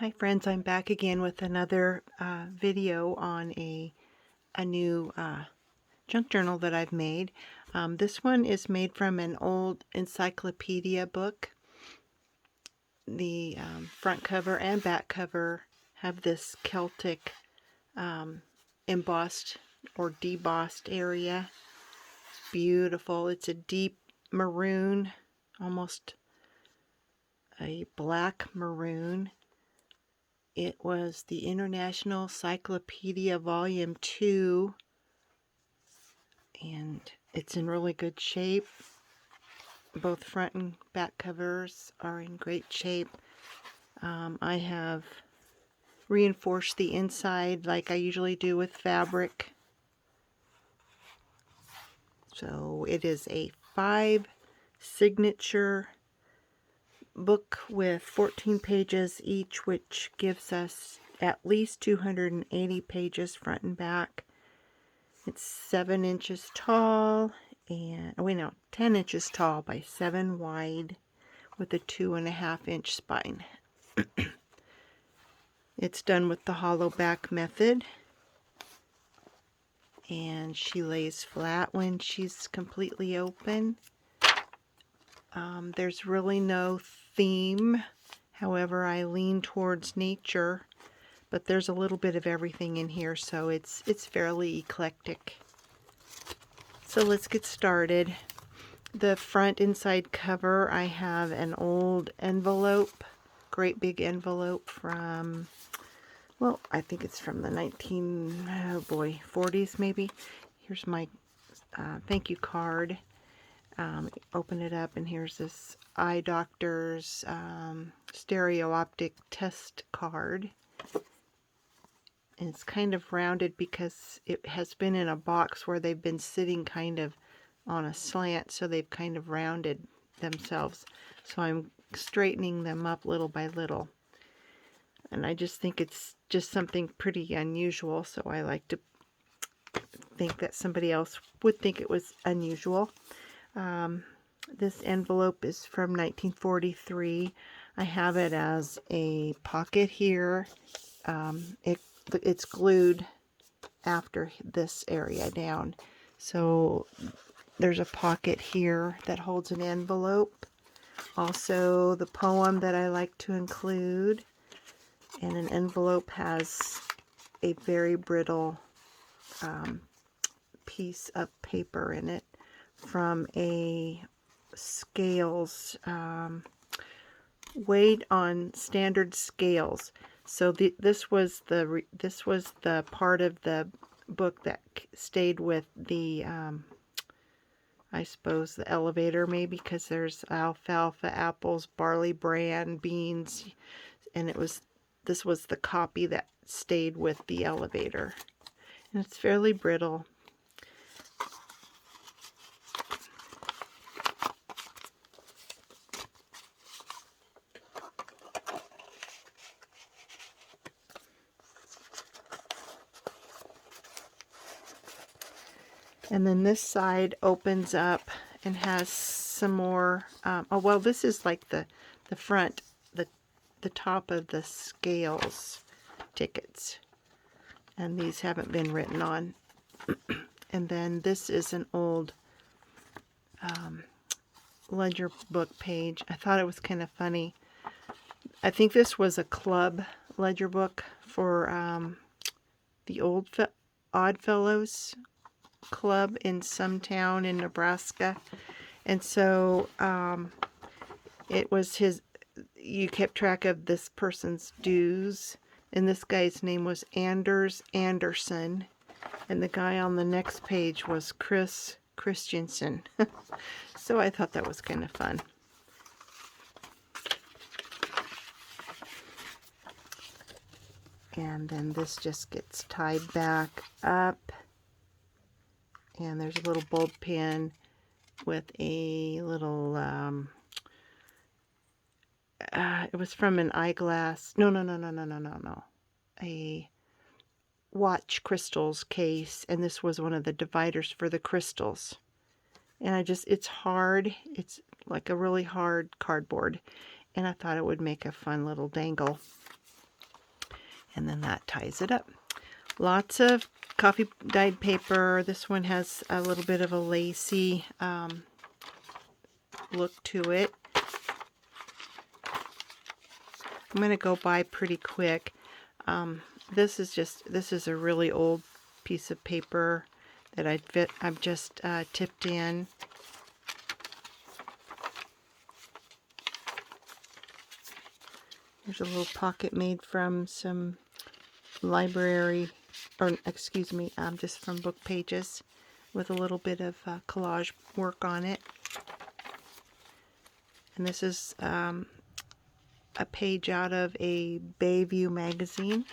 Hi friends, I'm back again with another video on a new junk journal that I've made. This one is made from an old encyclopedia book. The front cover and back cover have this Celtic embossed or debossed area. It's beautiful. It's a deep maroon, almost a black maroon. It was the International Encyclopedia Volume 2, and it's in really good shape. Both front and back covers are in great shape. I have reinforced the inside like I usually do with fabric. So it is a 5 signature book with 14 pages each, which gives us at least 280 pages front and back. It's 7 inches tall and 10 inches tall by 7 wide with a 2.5 inch spine. It's done with the hollow back method, and she lays flat when she's completely open. There's really no theme. However, I lean towards nature, but there's a little bit of everything in here, so it's fairly eclectic. So let's get started. The front inside cover, I have an old envelope, great big envelope from, well, I think it's from the 40s maybe. Here's my thank you card. Open it up, and here's this eye doctor's stereo optic test card. And it's kind of rounded because it has been in a box where they've been sitting kind of on a slant, so they've kind of rounded themselves. So I'm straightening them up little by little. And I just think it's just something pretty unusual, so I like to think that somebody else would think it was unusual. This envelope is from 1943. I have it as a pocket here. It's glued after this area down. So there's a pocket here that holds an envelope. Also the poem that I like to include. And an envelope has a very brittle piece of paper in it from a scales, weighed on standard scales. So this was the part of the book that stayed with the I suppose the elevator, maybe, because there's alfalfa, apples, barley bran, beans, and this was the copy that stayed with the elevator. And it's fairly brittle. And then this side opens up and has some more, oh well, this is like the front, the top of the scales tickets. And these haven't been written on. And then this is an old ledger book page. I thought it was kind of funny. I think this was a club ledger book for the Oddfellows Club in some town in Nebraska. And so it was you kept track of this person's dues, and this guy's name was Anders Anderson, and the guy on the next page was Chris Christensen. So I thought that was kind of fun. And then this just gets tied back up, and there's a little bulb pin with a little it was from an eyeglass, no, a watch crystals case, and this was one of the dividers for the crystals. And it's hard, it's like a really hard cardboard, and I thought it would make a fun little dangle. and then that ties it up. Lots of coffee dyed paper. This one has a little bit of a lacy look to it. I'm going to go by pretty quick. This is a really old piece of paper that I've just tipped in. There's a little pocket made from some library, or excuse me, just from book pages, with a little bit of collage work on it. And this is a page out of a Bayview magazine,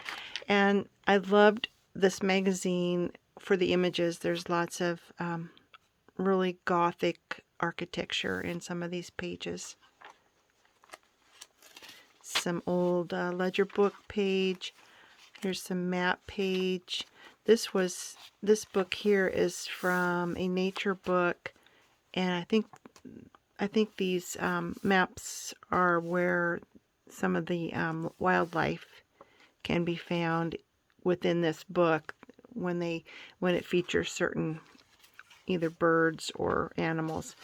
and I loved this magazine for the images. There's lots of really gothic architecture in some of these pages. Some old ledger book page. Here's some map page. This book here is from a nature book, and I think these maps are where some of the wildlife can be found within this book when it features certain either birds or animals.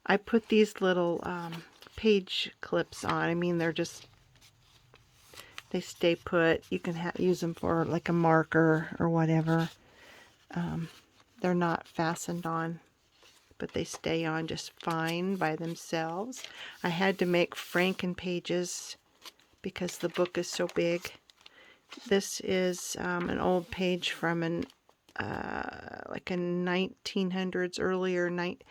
I put these little page clips on. I mean, they stay put. You can use them for like a marker or whatever. They're not fastened on, but they stay on just fine by themselves. I had to make Franken pages because the book is so big. This is an old page from like a 1900s, late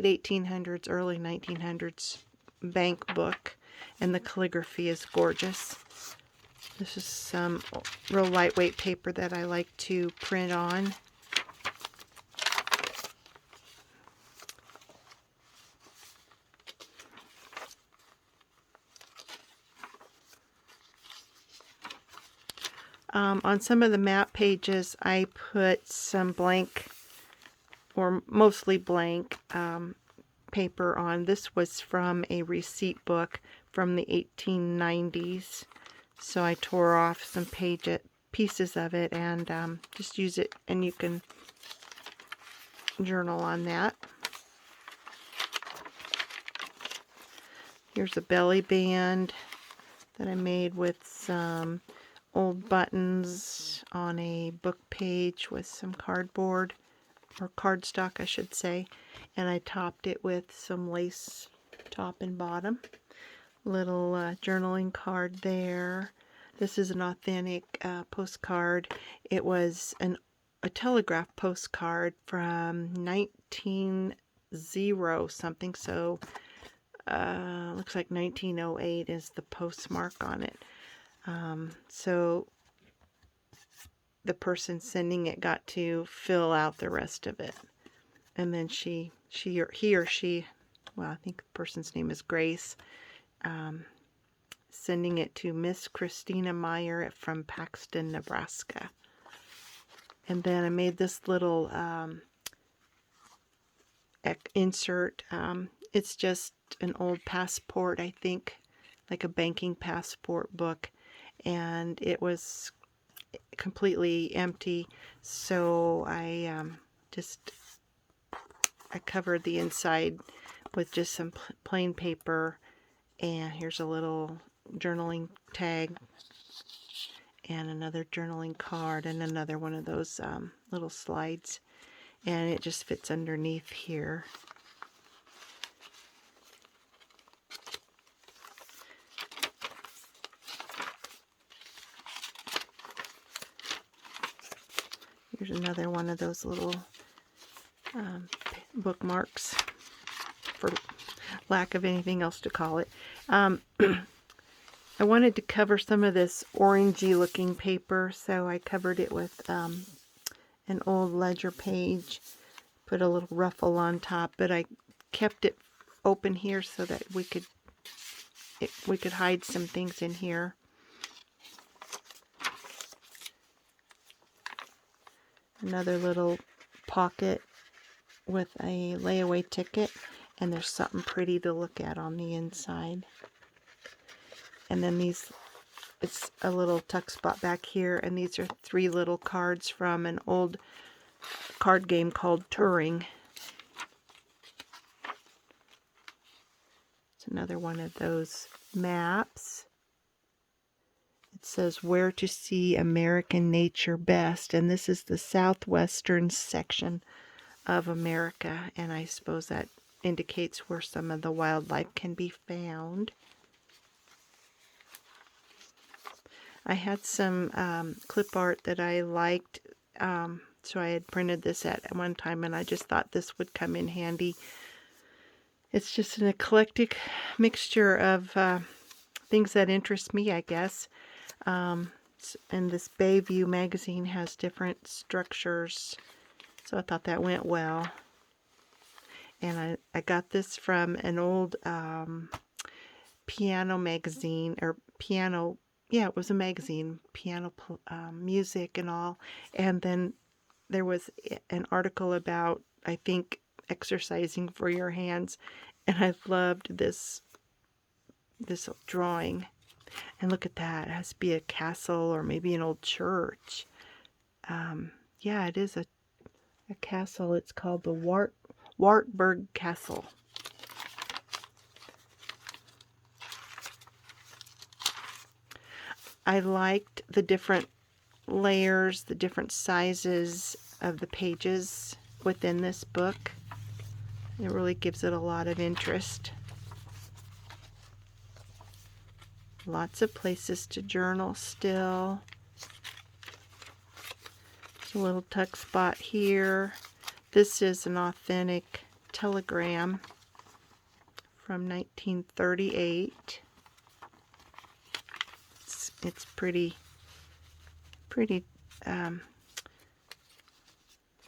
1800s, early 1900s bank book, and the calligraphy is gorgeous. This is some real lightweight paper that I like to print on. On some of the map pages, I put some blank, or mostly blank, paper on. This was from a receipt book from the 1890s. So I tore off some pieces of it and just use it, and you can journal on that. Here's a belly band that I made with some old buttons on a book page with some cardboard, or cardstock I should say, and I topped it with some lace top and bottom. Little journaling card there. This is an authentic postcard. It was a telegraph postcard from 1900 something, so looks like 1908 is the postmark on it. So the person sending it got to fill out the rest of it, and then he or she, well, I think the person's name is Grace, sending it to Miss Christina Meyer from Paxton, Nebraska. And then I made this little insert. It's just an old passport, I think, like a banking passport book, and it was completely empty, so I covered the inside with just some plain paper, and here's a little journaling tag and another journaling card and another one of those little slides, and it just fits underneath here. Here's another one of those little bookmarks, for lack of anything else to call it. I wanted to cover some of this orangey looking paper, so I covered it with an old ledger page, put a little ruffle on top, but I kept it open here so that we could hide some things in here. Another little pocket with a layaway ticket, and there's something pretty to look at on the inside. And then these it's a little tuck spot back here, and these are 3 little cards from an old card game called Turing. It's another one of those maps. It says where to see American nature best, and this is the southwestern section of America, and I suppose that indicates where some of the wildlife can be found. I had some clip art that I liked, so I had printed this at one time, and I just thought this would come in handy. It's just an eclectic mixture of things that interest me, I guess. And this Bayview magazine has different structures, so I thought that went well. And I got this from an old piano magazine, or piano, yeah, it was a magazine, piano music and all. And then there was an article about, I think, exercising for your hands, and I loved this drawing. And look at that, it has to be a castle or maybe an old church. Yeah, it is a castle. It's called the Wartburg Castle. I liked the different layers, the different sizes of the pages within this book. It really gives it a lot of interest. Lots of places to journal still. There's a little tuck spot here. This is an authentic telegram from 1938. It's pretty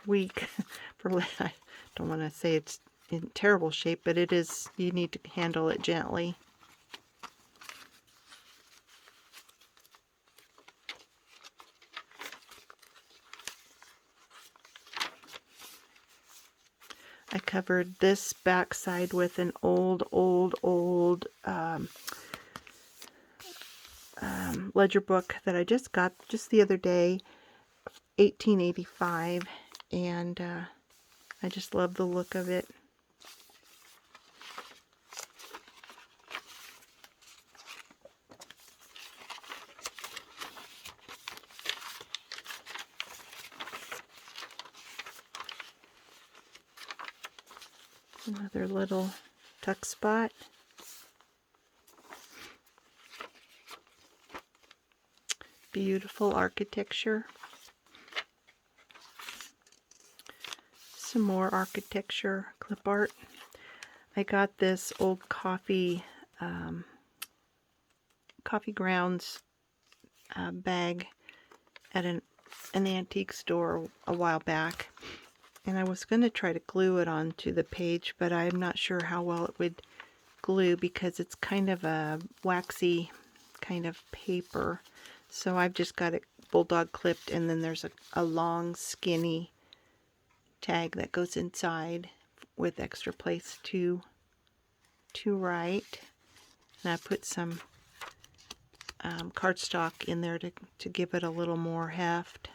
weak. I don't want to say it's in terrible shape, but it is. You need to handle it gently. I covered this backside with an old ledger book that I just got just the other day, 1885, and I just love the look of it. Another little tuck spot. Beautiful architecture. Some more architecture clip art. I got this old coffee grounds bag at an antique store a while back, and I was going to try to glue it onto the page, but I'm not sure how well it would glue because it's kind of a waxy kind of paper. So I've just got it bulldog clipped, and then there's a long skinny tag that goes inside with extra place to write. And I put some cardstock in there to give it a little more heft.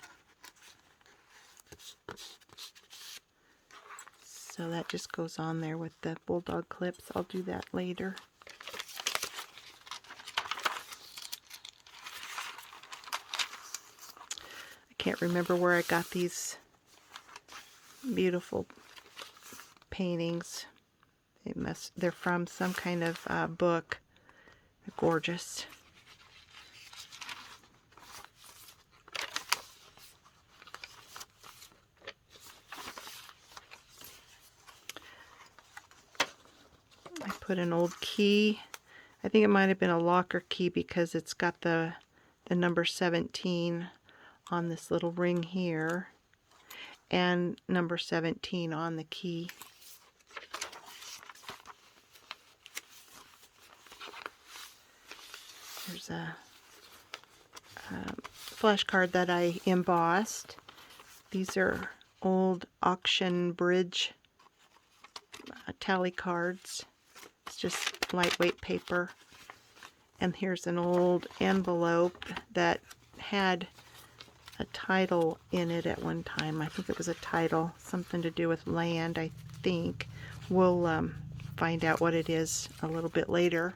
So that just goes on there with the bulldog clips. I'll do that later. I can't remember where I got these beautiful paintings. They're from some kind of book. They're gorgeous. I put an old key. I think it might have been a locker key because it's got the number 17 on this little ring here, and number 17 on the key. There's a flashcard that I embossed. These are old auction bridge tally cards. It's just lightweight paper, And here's an old envelope that had a title in it at one time. I think it was a title, something to do with land, I think. We'll find out what it is a little bit later.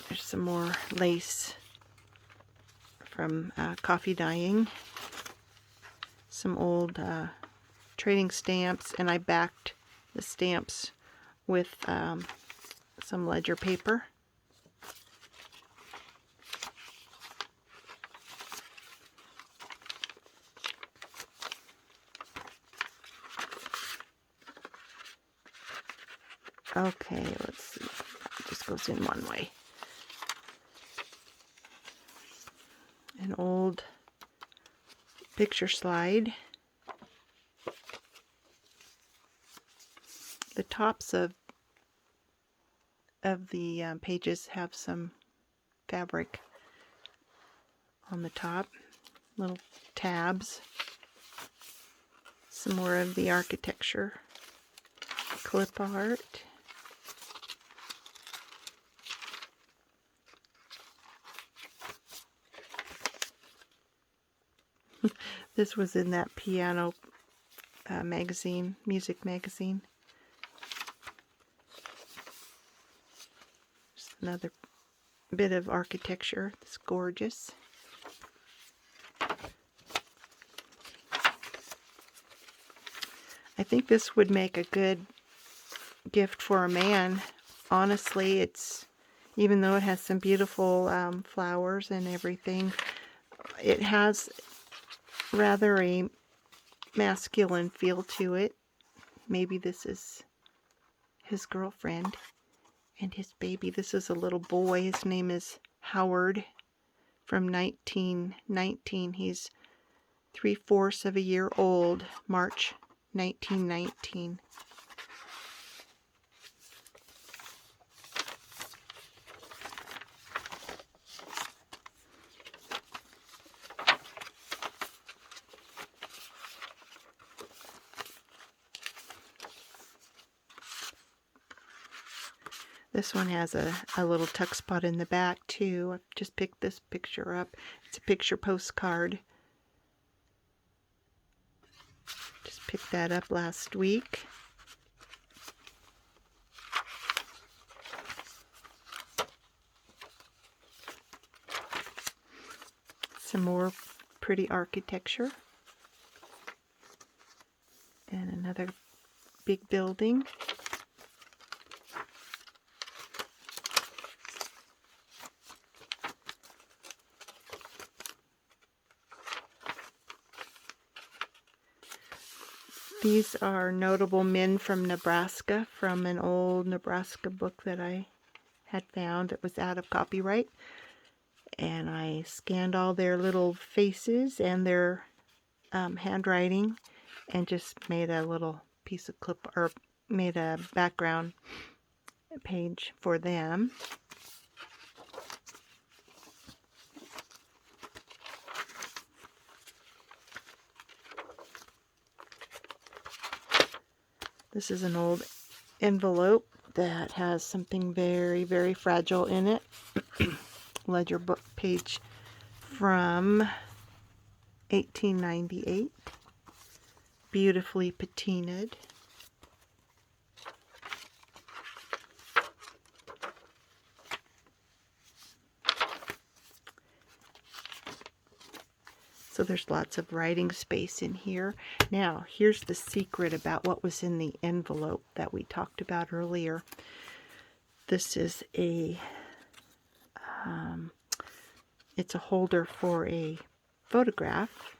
There's some more lace from coffee dyeing. Some old trading stamps, and I backed the stamps with some ledger paper. Okay, let's see. It just goes in one way. An old picture slide. The tops of the pages have some fabric on the top, little tabs. Some more of the architecture, clip art. This was in that piano magazine, music magazine. Just another bit of architecture. It's gorgeous. I think this would make a good gift for a man. Honestly, it's, even though it has some beautiful flowers and everything, it has rather a masculine feel to it. Maybe this is his girlfriend and his baby. This is a little boy. His name is Howard, from 1919. He's 3/4 of a year old, March 1919. This one has a little tuck spot in the back too. I've just picked this picture up. It's a picture postcard. Just picked that up last week. Some more pretty architecture. And another big building. These are notable men from Nebraska, from an old Nebraska book that I had found that was out of copyright. And I scanned all their little faces and their handwriting and just made a little piece of clip, or made a background page for them. This is an old envelope that has something very, very fragile in it. Ledger book page from 1898. Beautifully patinaed. So there's lots of writing space in here. Now, here's the secret about what was in the envelope that we talked about earlier. This is a, it's a holder for a photograph.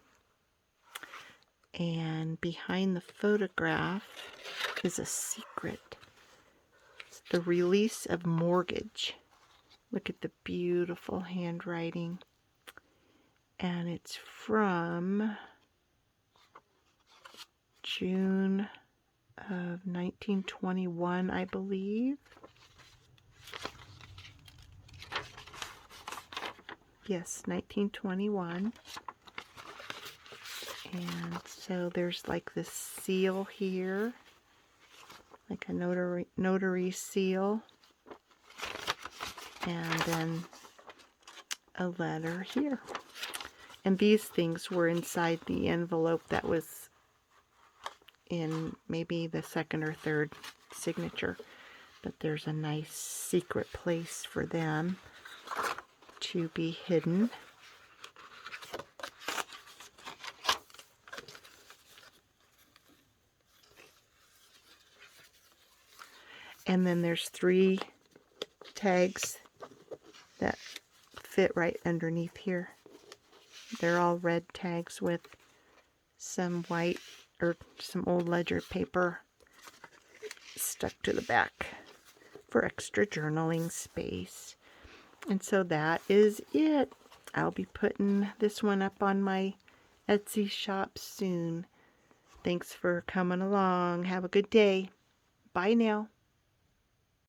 And behind the photograph is a secret. It's the release of mortgage. Look at the beautiful handwriting. And it's from June of 1921, I believe. Yes, 1921. And so there's like this seal here. like a notary seal, and then a letter here. And these things were inside the envelope that was in maybe the second or third signature. But there's a nice secret place for them to be hidden. And then there's 3 tags that fit right underneath here. They're all red tags with some white or some old ledger paper stuck to the back for extra journaling space. And so that is it. I'll be putting this one up on my Etsy shop soon. Thanks for coming along. Have a good day. Bye now.